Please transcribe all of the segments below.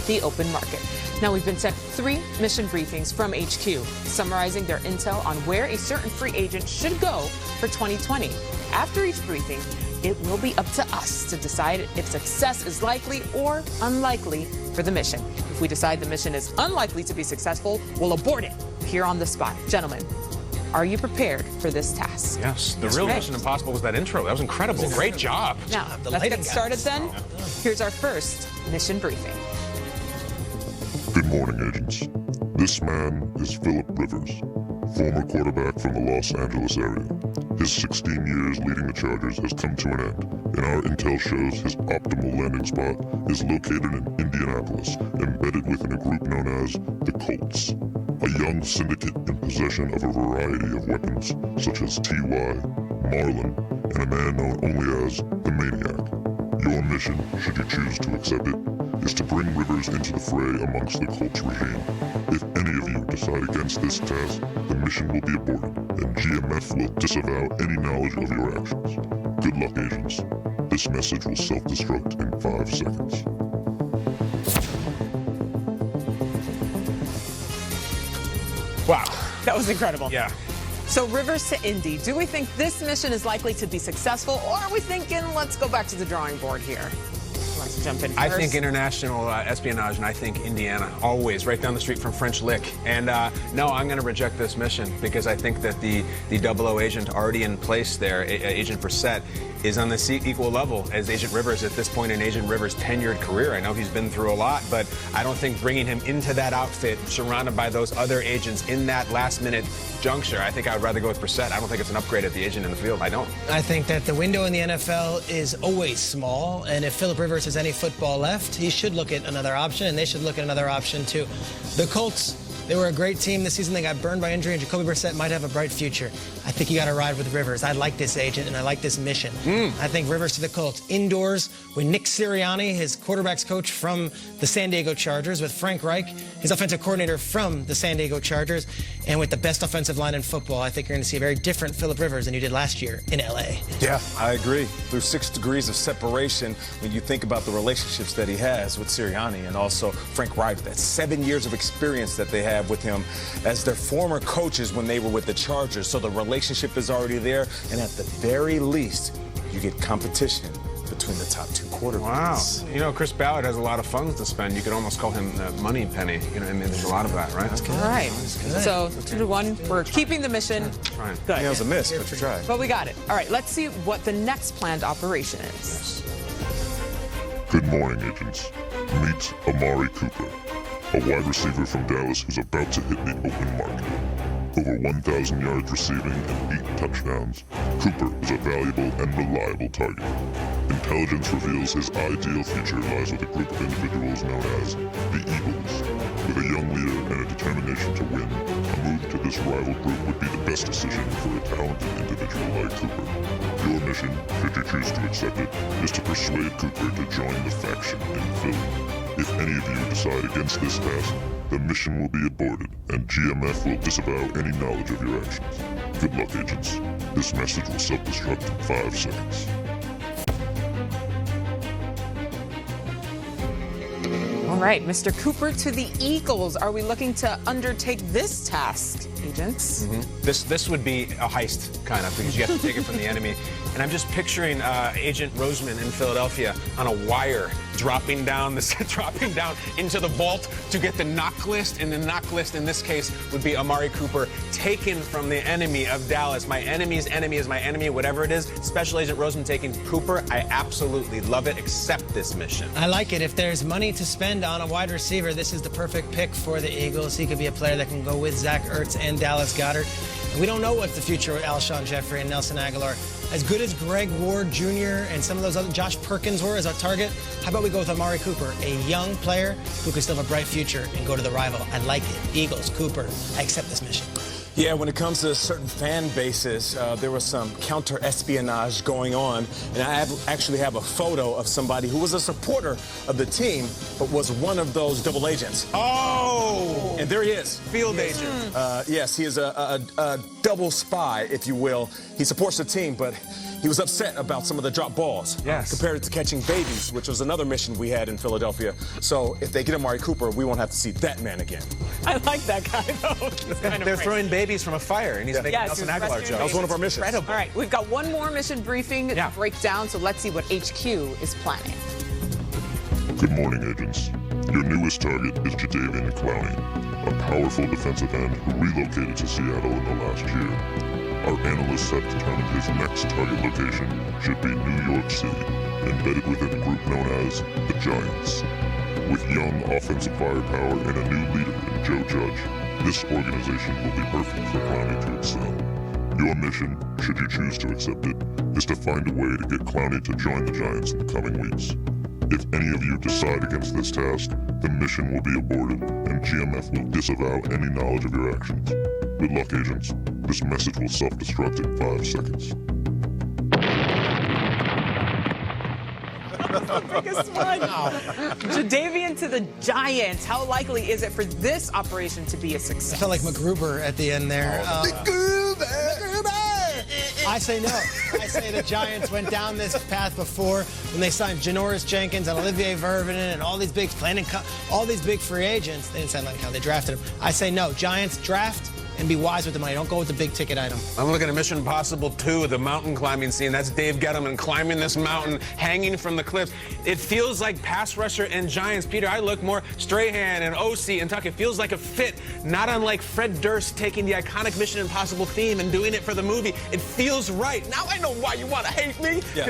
the open market. Now, we've been sent 3 mission briefings from HQ, summarizing their intel on where a certain free agent should go for 2020. After each briefing, it will be up to us to decide if success is likely or unlikely for the mission. If we decide the mission is unlikely to be successful, we'll abort it here on the spot. Gentlemen, are you prepared for this task? Yes. The real Mission Impossible was that intro. That was incredible. Great job. Now, let's get started then. Here's our first mission briefing. Good morning, agents. This man is Philip Rivers, former quarterback from the Los Angeles area. His 16 years leading the Chargers has come to an end, and our intel shows his optimal landing spot is located in Indianapolis, embedded within a group known as the Colts, a young syndicate in possession of a variety of weapons, such as TY, Marlin, and a man known only as the Maniac. Your mission, should you choose to accept it, is to bring Rivers into the fray amongst the Colts regime. If any of you decide against this task, the mission will be aborted, and GMF will disavow any knowledge of your actions. Good luck, agents. This message will self-destruct in 5 seconds. Wow. That was incredible. Yeah. So Rivers to Indy. Do we think this mission is likely to be successful, or are we thinking let's go back to the drawing board here? Let's jump in first. I think international espionage, and I think Indiana, always, right down the street from French Lick. And no, I'm going to reject this mission because I think that the 00 agent already in place there, Agent Brissett, is on the equal level as Agent Rivers at this point in Agent Rivers' tenured career. I know he's been through a lot, but I don't think bringing him into that outfit, surrounded by those other agents in that last-minute juncture, I think I would rather go with Brissett. I don't think it's an upgrade at the agent in the field. I don't. I think that the window in the NFL is always small, and if Philip Rivers has any football left, he should look at another option, and they should look at another option too. The Colts, they were a great team this season. They got burned by injury, and Jacoby Brissett might have a bright future. I think you got to ride with Rivers. I like this agent, and I like this mission. I think Rivers to the Colts. Indoors with Nick Sirianni, his quarterback's coach from the San Diego Chargers, with Frank Reich, his offensive coordinator from the San Diego Chargers, and with the best offensive line in football. I think you're going to see a very different Philip Rivers than you did last year in L.A. Yeah, I agree. There's 6 degrees of separation when you think about the relationships that he has with Sirianni and also Frank Reich. That's 7 years of experience that they have with him as their former coaches when they were with the Chargers. So the relationship is already there, and at the very least, you get competition between the top 2 quarterbacks. Wow. You know, Chris Ballard has a lot of funds to spend. You could almost call him the money penny. You know, I mean, there's a lot of that, right? All right. So 2-1, we're keeping the mission. Right. Good. Yeah, it was a miss, but you tried. But we got it. All right, let's see what the next planned operation is. Good morning, agents. Meet Amari Cooper, a wide receiver from Dallas who's about to hit the open market. Over 1,000 yards receiving and 8 touchdowns, Cooper is a valuable and reliable target. Intelligence reveals his ideal future lies with a group of individuals known as the Eagles. With a young leader and a determination to win, a move to this rival group would be the best decision for a talented individual like Cooper. Your mission, should you choose to accept it, is to persuade Cooper to join the faction in Philly. If any of you decide against this task, the mission will be aborted, and GMF will disavow any knowledge of your actions. Good luck, agents. This message will self-destruct in 5 seconds. All right, Mr. Cooper to the Eagles. Are we looking to undertake this task, agents? This would be a heist, kind of, because you have to take it from the enemy. And I'm just picturing Agent Roseman in Philadelphia on a wire dropping down into the vault to get the knock list. And the knock list in this case would be Amari Cooper taken from the enemy of Dallas. My enemy's enemy is my enemy, whatever it is. Special Agent Roseman taking Cooper. I absolutely love it. Accept this mission. I like it. If there's money to spend on a wide receiver, this is the perfect pick for the Eagles. He could be a player that can go with Zach Ertz and Dallas Goedert. And we don't know what the future with Alshon Jeffrey and Nelson Aguilar. As good as Greg Ward Jr. and some of those other, Josh Perkins were as our target, how about we go with Amari Cooper, a young player who could still have a bright future and go to the rival. I like it. Eagles, Cooper, I accept this mission. Yeah, when it comes to certain fan bases, there was some counter-espionage going on, and I actually have a photo of somebody who was a supporter of the team, but was one of those double agents. Oh! And there he is. Field agent. Yes, he is a double spy, if you will. He supports the team, but He was upset about some of the drop balls. Yes. Compared it to catching babies, which was another mission we had in Philadelphia. So if they get Amari Cooper, we won't have to see that man again. I like that guy, though. He's kind of They're crazy. throwing babies from a fire, and he's making Nelson Aguilar jokes. That was one of our missions. Incredible. All right, we've got one more mission briefing to break down, so let's see what HQ is planning. Good morning, agents. Your newest target is Jadeveon Clowney, a powerful defensive end who relocated to Seattle in the last year. Our analysts have determined his next target location should be New York City, embedded within a group known as the Giants. With young offensive firepower and a new leader in Joe Judge, this organization will be perfect for Clowney to excel. Your mission, should you choose to accept it, is to find a way to get Clowney to join the Giants in the coming weeks. If any of you decide against this task, the mission will be aborted, and GMF will disavow any knowledge of your actions. Good luck, agents. This message will self-destruct in 5 seconds. Biggest one. Jadeveon to the Giants. How likely is it for this operation to be a success? I felt like MacGruber at the end there. I say no. I say the Giants went down this path before when they signed Janoris Jenkins and Olivier Vervinen and all these big all these big free agents. They didn't sound like how they drafted them. I say no. Giants draft and be wise with the money. Don't go with the big ticket item. I'm looking at Mission Impossible 2, the mountain climbing scene. That's Dave Gettleman climbing this mountain, hanging from the cliff. It feels like pass rusher and Giants. Peter, I look more Strahan and OC and Tuck. It feels like a fit, not unlike Fred Durst taking the iconic Mission Impossible theme and doing it for the movie. It feels right. Now I know why you want to hate me. Yeah.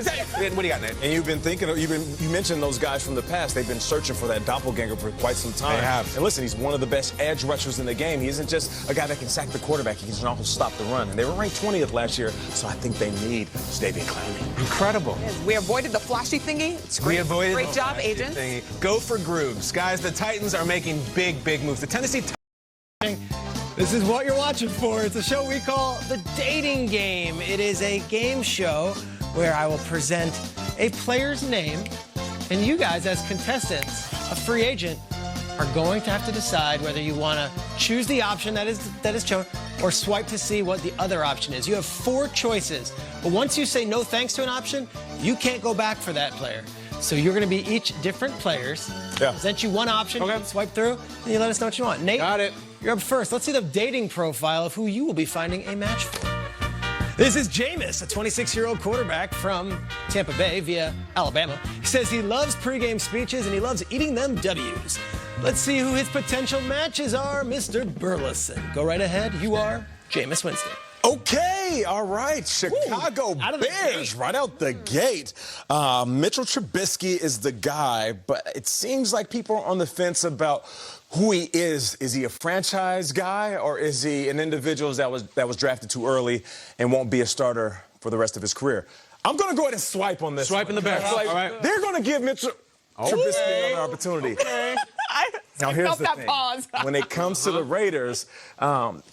What do you got, Nate? And you've been thinking, you mentioned those guys from the past. They've been searching for that doppelganger for quite some time. They have. And listen, he's one of the best edge rushers in the game. He isn't just a guy that can sack the quarterback. He can also stop the run. And they were ranked 20th last year, so I think they need Jadeveon Clowney. Incredible. We avoided the flashy thingy. It's great. We avoided Great the job, flashy agents. thingy. Go for grooves. Guys, the Titans are making big, big moves. The Tennessee This is what you're watching for. It's a show we call The Dating Game. It is a game show where I will present a player's name, and you guys, as contestants, a free agent, are going to have to decide whether you want to choose the option that is shown or swipe to see what the other option is. You have 4 choices, but once you say no thanks to an option, you can't go back for that player. So you're going to be each different players. Yeah. Present you one option, you can swipe through, and you let us know what you want. Nate, got it. You're up first. Let's see the dating profile of who you will be finding a match for. This is Jameis, a 26-year-old quarterback from Tampa Bay via Alabama. He says he loves pregame speeches and he loves eating them W's. Let's see who his potential matches are, Mr. Burleson. Go right ahead. You are Jameis Winston. Okay, all right. Chicago out of the Bears, gate. right out the gate. Mitchell Trubisky is the guy, but it seems like people are on the fence about who he is. Is he a franchise guy, or is he an individual that was drafted too early and won't be a starter for the rest of his career? I'm going to go ahead and swipe on this. Swipe in the Bears. All right. They're going to give Mitchell Trubisky another opportunity. Now, here's the thing. Pause. When it comes to the Raiders,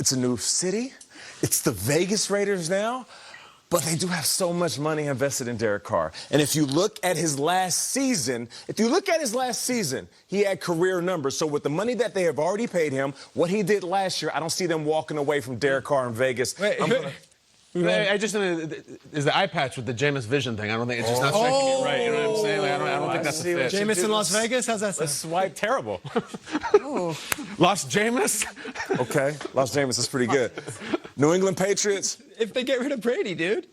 it's a new city. It's the Vegas Raiders now. But they do have so much money invested in Derek Carr. And if you look at his last season, he had career numbers. So with the money that they have already paid him, what he did last year, I don't see them walking away from Derek Carr in Vegas. I just is the eye patch with the Jameis vision thing. I don't think it's just not striking me right. You know what I'm saying? Like, I don't think that's a fit. Jameis in Las Vegas? How's that sound? Swipe terrible. Lost Jameis? Okay, Los Jameis is pretty good. New England Patriots. If they get rid of Brady, dude.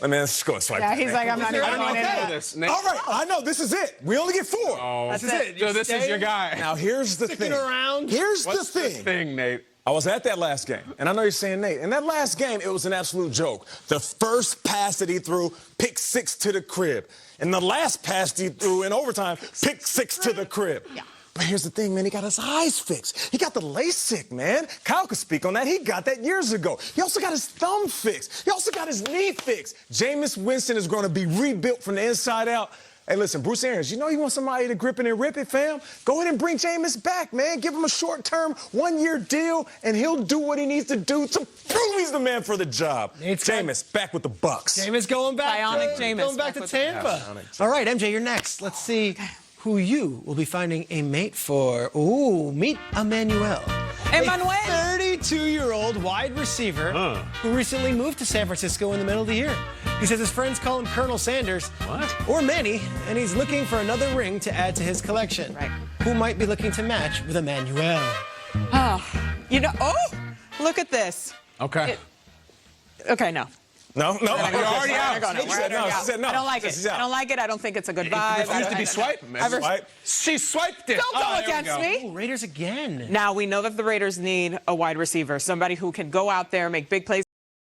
Let's just go and swipe. Yeah, he's like, I'm not even going in Okay. there. All right, I know, this is it. We only get 4. That's it. So this is your guy. Now, here's the thing. around. Here's What's the the thing. thing, Nate? I was at that last game, and I know you're saying, Nate, in that last game, it was an absolute joke. The first pass that he threw, pick 6 to the crib. And the last pass he threw in overtime, pick 6 to the crib. Yeah. But here's the thing, man, he got his eyes fixed. He got the LASIK, man. Kyle could speak on that. He got that years ago. He also got his thumb fixed. He also got his knee fixed. Jameis Winston is going to be rebuilt from the inside out. Hey, listen, Bruce Arians, you know you want somebody to grip it and rip it, fam? Go ahead and bring Jameis back, man. Give him a short-term, 1-year deal, and he'll do what he needs to do to prove he's the man for the job. Jameis, back with the Bucks. Jameis going back. Bionic Jameis. Going back to Tampa. All right, MJ, you're next. Let's see who you will be finding a mate for. Ooh, meet Emmanuel. Emmanuel. A 32-year-old wide receiver who recently moved to San Francisco in the middle of the year. He says his friends call him Colonel Sanders. What? Or Manny, and he's looking for another ring to add to his collection. Right. Who might be looking to match with Emmanuel? Look at this. Okay. Okay, no. No. You're already out. No, She said no. She said no. I don't like She's it. out. I don't like it. I don't think it's a good vibe. Refused to be swiped. She swiped it. Don't go against me. Oh, Raiders again. Now we know that the Raiders need a wide receiver, somebody who can go out there, make big plays.